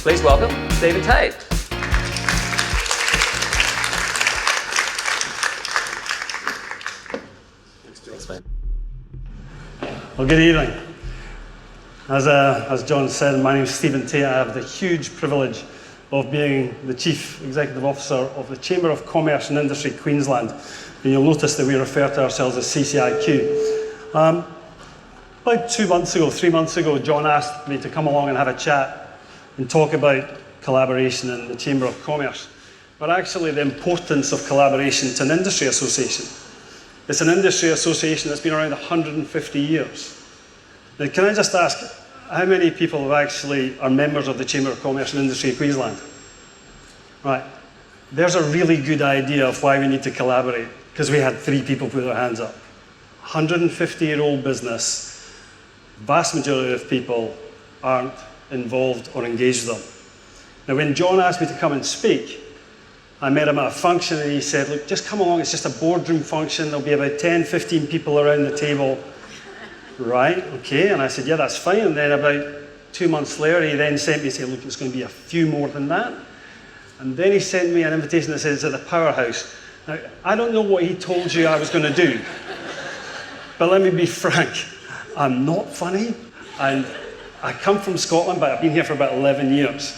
Please welcome David Tait. Thanks, man. Well, good evening. As John said, my name is Stephen Tait. I have the huge privilege of being the Chief Executive Officer of the Chamber of Commerce and Industry Queensland. And you'll notice that we refer to ourselves as CCIQ. About 3 months ago, John asked me to come along and have a chat and talk about collaboration in the Chamber of Commerce, but actually the importance of collaboration to an industry association. It's an industry association that's been around 150 years. Now, can I just ask, how many people actually are members of the Chamber of Commerce and Industry of Queensland? Right, there's a really good idea of why we need to collaborate, because we had 3 people put their hands up. 150-year-old business, vast majority of people aren't involved or engaged with them. Now, when John asked me to come and speak, I met him at a function and he said, look, just come along, it's just a boardroom function, there'll be about 10, 15 people around the table. Right, okay, and I said, yeah, that's fine. And then about 2 months later, he then sent me and said, look, it's going to be a few more than that. And then he sent me an invitation that says, it's at the Powerhouse. Now, I don't know what he told you I was going to do, but let me be frank, I'm not funny, and I come from Scotland, but I've been here for about 11 years.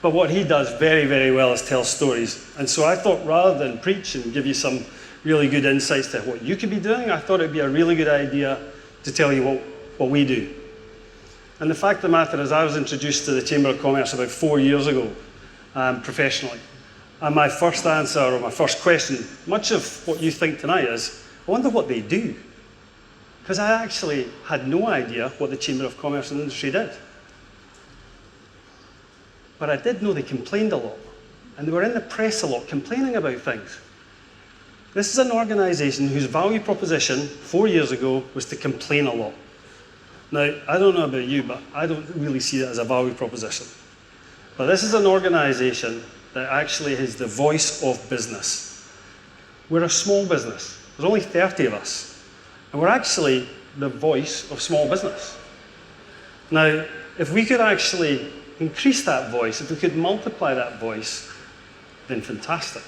But what he does very, very well is tell stories. And so I thought rather than preach and give you some really good insights to what you could be doing, I thought it'd be a really good idea to tell you what we do. And the fact of the matter is I was introduced to the Chamber of Commerce about 4 years ago, professionally. And my first answer, or my first question, much of what you think tonight is, I wonder what they do. Because I actually had no idea what the Chamber of Commerce and Industry did. But I did know they complained a lot. And they were in the press a lot, complaining about things. This is an organisation whose value proposition 4 years ago was to complain a lot. Now, I don't know about you, but I don't really see that as a value proposition. But this is an organisation that actually is the voice of business. We're a small business. There's only 30 of us. And we're actually the voice of small business. Now, if we could actually increase that voice, if we could multiply that voice, then fantastic.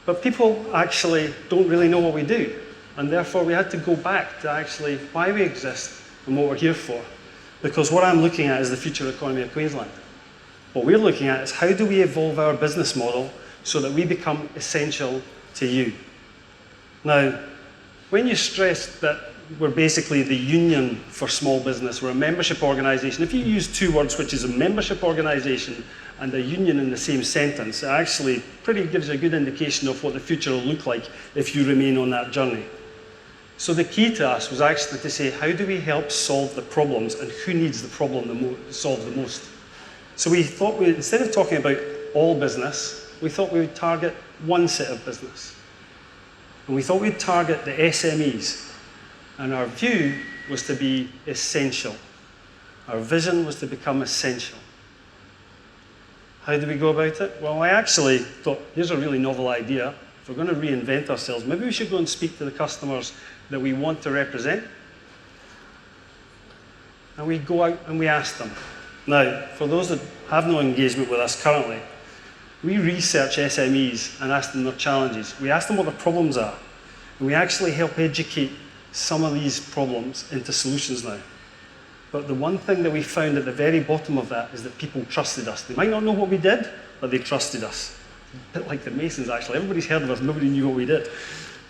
But people actually don't really know what we do. And therefore, we had to go back to actually why we exist and what we're here for. Because what I'm looking at is the future economy of Queensland. What we're looking at is how do we evolve our business model so that we become essential to you. Now, when you stress that we're basically the union for small business, we're a membership organisation, if you use 2 words, which is a membership organisation and a union in the same sentence, it actually pretty gives you a good indication of what the future will look like if you remain on that journey. So the key to us was actually to say, how do we help solve the problems and who needs the problem solved the most? So we thought, instead of talking about all business, we thought we would target one set of business. And we thought we'd target the SMEs. And our view was to be essential. Our vision was to become essential. How do we go about it? Well, I actually thought, here's a really novel idea. If we're going to reinvent ourselves, maybe we should go and speak to the customers that we want to represent. And we go out and we ask them. Now, for those that have no engagement with us currently, we research SMEs and ask them their challenges. We ask them what their problems are. And we actually help educate some of these problems into solutions now. But the one thing that we found at the very bottom of that is that people trusted us. They might not know what we did, but they trusted us. A bit like the Masons, actually. Everybody's heard of us, nobody knew what we did.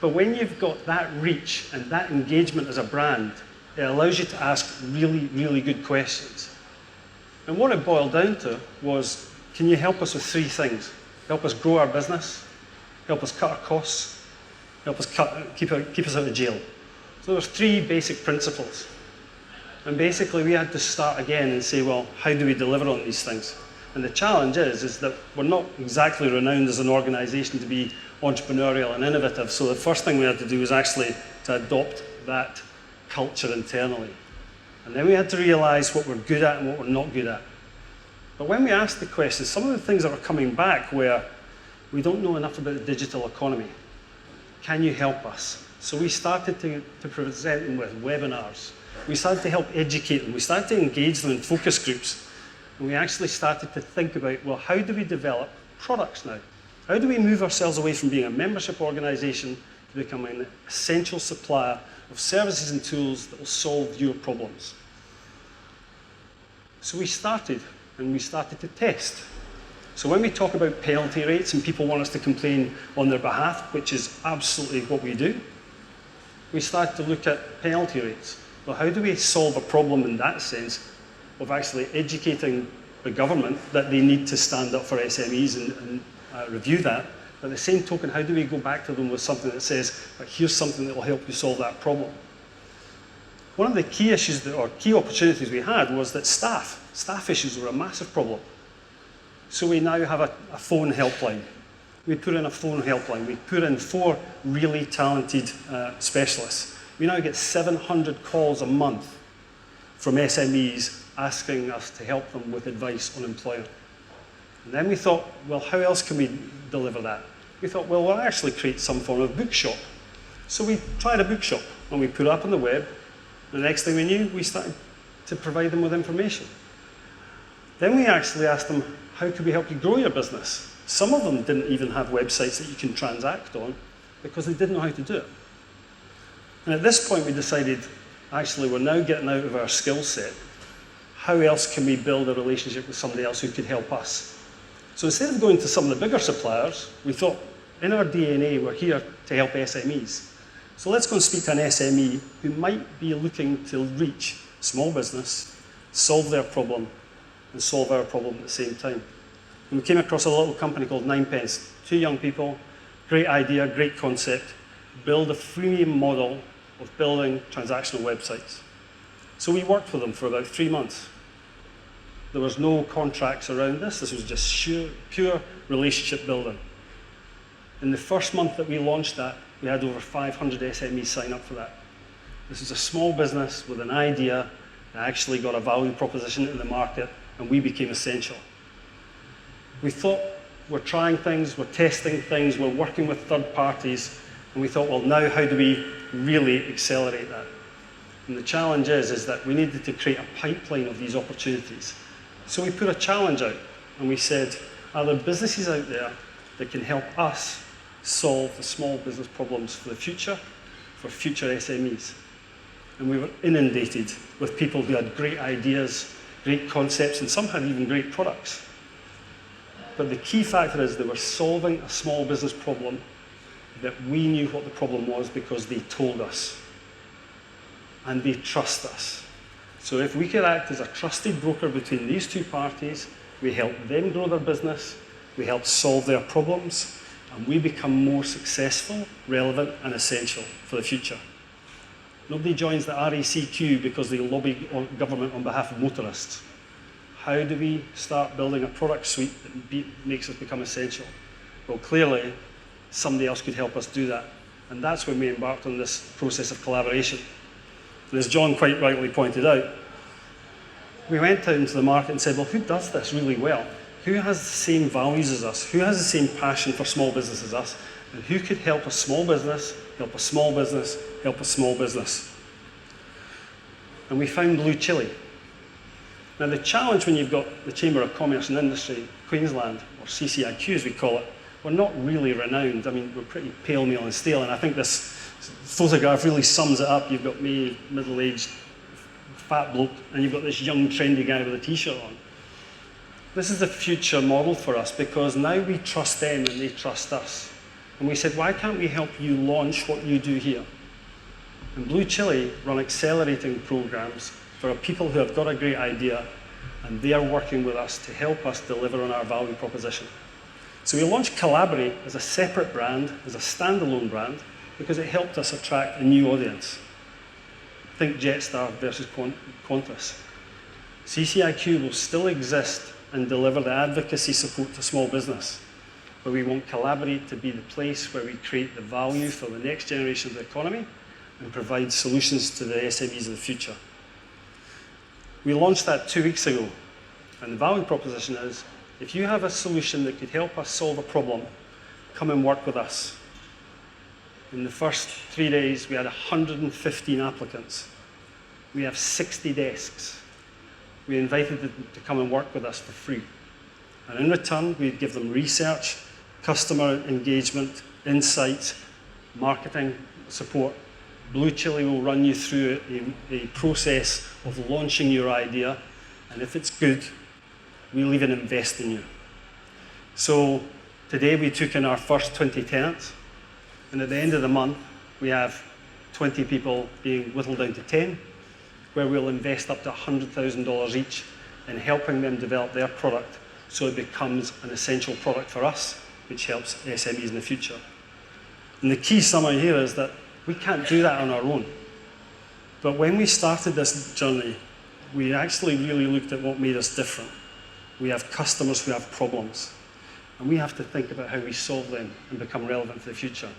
But when you've got that reach and that engagement as a brand, it allows you to ask really, really good questions. And what it boiled down to was, can you help us with 3 things? Help us grow our business, help us cut our costs, help us keep us out of jail. So there's 3 basic principles. And basically we had to start again and say, well, how do we deliver on these things? And the challenge is that we're not exactly renowned as an organisation to be entrepreneurial and innovative. So the first thing we had to do was actually to adopt that culture internally. And then we had to realise what we're good at and what we're not good at. But when we asked the questions, some of the things that were coming back were, we don't know enough about the digital economy. Can you help us? So we started to present them with webinars. We started to help educate them. We started to engage them in focus groups. And we actually started to think about, well, how do we develop products now? How do we move ourselves away from being a membership organisation to becoming an essential supplier of services and tools that will solve your problems? So we started to test. So when we talk about penalty rates and people want us to complain on their behalf, which is absolutely what we do, we started to look at penalty rates. Well, how do we solve a problem in that sense of actually educating the government that they need to stand up for SMEs and review that? But at the same token, how do we go back to them with something that says, here's something that will help you solve that problem? One of the key issues or key opportunities we had was that staff issues were a massive problem. So we now have a phone helpline. We put in a phone helpline. We put in 4 really talented specialists. We now get 700 calls a month from SMEs asking us to help them with advice on employment. And then we thought, well, how else can we deliver that? We thought, well, we'll actually create some form of bookshop. So we tried a bookshop, and we put it up on the web. The next thing we knew, we started to provide them with information. Then we actually asked them, how could we help you grow your business? Some of them didn't even have websites that you can transact on because they didn't know how to do it. And at this point, we decided, actually, we're now getting out of our skill set. How else can we build a relationship with somebody else who could help us? So instead of going to some of the bigger suppliers, we thought, in our DNA, we're here to help SMEs. So let's go and speak to an SME who might be looking to reach small business, solve their problem, and solve our problem at the same time. And we came across a little company called Ninepence. 2 young people, great idea, great concept, build a freemium model of building transactional websites. So we worked with them for about 3 months. There was no contracts around this. This was just pure relationship building. In the first month that we launched that, we had over 500 SMEs sign up for that. This is a small business with an idea that actually got a value proposition in the market, and we became essential. We thought, we're trying things, we're testing things, we're working with third parties, and we thought, well, now how do we really accelerate that? And the challenge is that we needed to create a pipeline of these opportunities. So we put a challenge out, and we said, are there businesses out there that can help us solve the small business problems for the future, for future SMEs? And we were inundated with people who had great ideas, great concepts, and some had even great products. But the key factor is they were solving a small business problem that we knew what the problem was because they told us. And they trust us. So if we could act as a trusted broker between these 2 parties, we help them grow their business, we help solve their problems, and we become more successful, relevant, and essential for the future. Nobody joins the RACQ because they lobby government on behalf of motorists. How do we start building a product suite that makes us become essential? Well, clearly, somebody else could help us do that. And that's when we embarked on this process of collaboration. And as John quite rightly pointed out, we went out into the market and said, well, who does this really well? Who has the same values as us? Who has the same passion for small business as us? And who could help a small business, help a small business, help a small business? And we found Blue Chili. Now the challenge when you've got the Chamber of Commerce and Industry Queensland, or CCIQ as we call it, we're not really renowned. I mean, we're pretty pale, meal and stale, and I think this photograph really sums it up. You've got me, middle-aged, fat bloke, and you've got this young, trendy guy with a t-shirt on. This is the future model for us because now we trust them and they trust us. And we said, why can't we help you launch what you do here? And Blue Chili run accelerating programs for people who have got a great idea, and they are working with us to help us deliver on our value proposition. So we launched Collaborate as a separate brand, as a standalone brand, because it helped us attract a new audience. Think Jetstar versus Qantas. CCIQ will still exist and deliver the advocacy support to small business, but we want Collaborate to be the place where we create the value for the next generation of the economy and provide solutions to the SMEs of the future. We launched that 2 weeks ago, and the value proposition is, if you have a solution that could help us solve a problem, come and work with us. In the first 3 days, we had 115 applicants. We have 60 desks. we invited them to come and work with us for free. And in return, we'd give them research, customer engagement, insights, marketing support. Blue Chili will run you through a process of launching your idea, and if it's good, we'll even invest in you. So today we took in our first 20 tenants, and at the end of the month, we have 20 people being whittled down to 10, where we'll invest up to $100,000 each in helping them develop their product so it becomes an essential product for us, which helps SMEs in the future. And the key summary here is that we can't do that on our own. But when we started this journey, we actually really looked at what made us different. We have customers who have problems, and we have to think about how we solve them and become relevant for the future.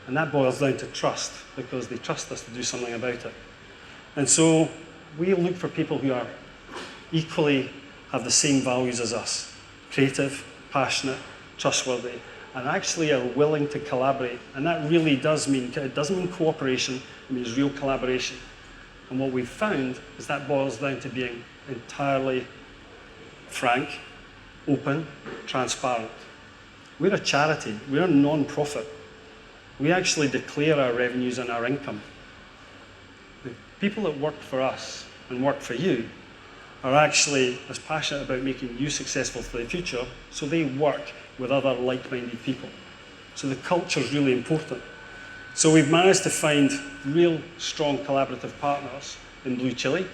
And that boils down to trust, because they trust us to do something about it. And so we look for people who are equally have the same values as us: creative, passionate, trustworthy, and actually are willing to collaborate. And that really does mean, it doesn't mean cooperation, it means real collaboration. And what we've found is that boils down to being entirely frank, open, transparent. We're a charity, we're a non-profit. We actually declare our revenues and our income. The people that work for us and work for you are actually as passionate about making you successful for the future, so they work with other like-minded people. So the culture is really important. So we've managed to find real strong collaborative partners in Blue Chili.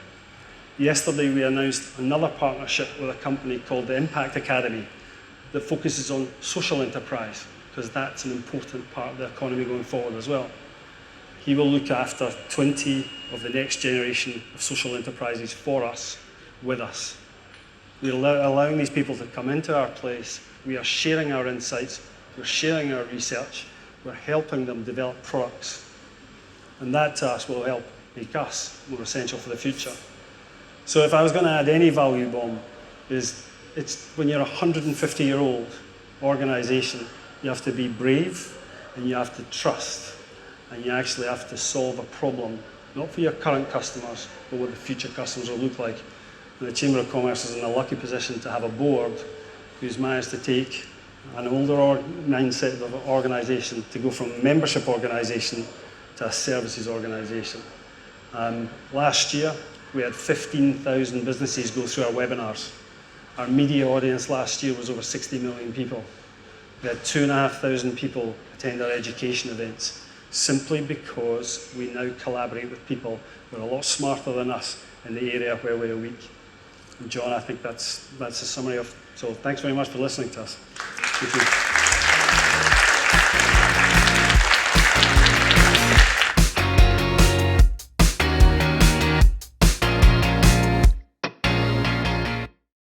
Yesterday we announced another partnership with a company called the Impact Academy that focuses on social enterprise, because that's an important part of the economy going forward as well. He will look after 20 of the next generation of social enterprises for us, with us. We're allowing these people to come into our place. We are sharing our insights, we're sharing our research, we're helping them develop products. And that to us will help make us more essential for the future. So if I was going to add any value bomb, it's when you're a 150-year-old organization, you have to be brave and you have to trust, and you actually have to solve a problem, not for your current customers, but what the future customers will look like. And the Chamber of Commerce is in a lucky position to have a board who's managed to take an older mindset of an organisation to go from a membership organisation to a services organisation. Last year, we had 15,000 businesses go through our webinars. Our media audience last year was over 60 million people. We had 2,500 people attend our education events, simply because we now collaborate with people who are a lot smarter than us in the area where we're weak. And John, I think that's a summary of. So thanks very much for listening to us. Thank you.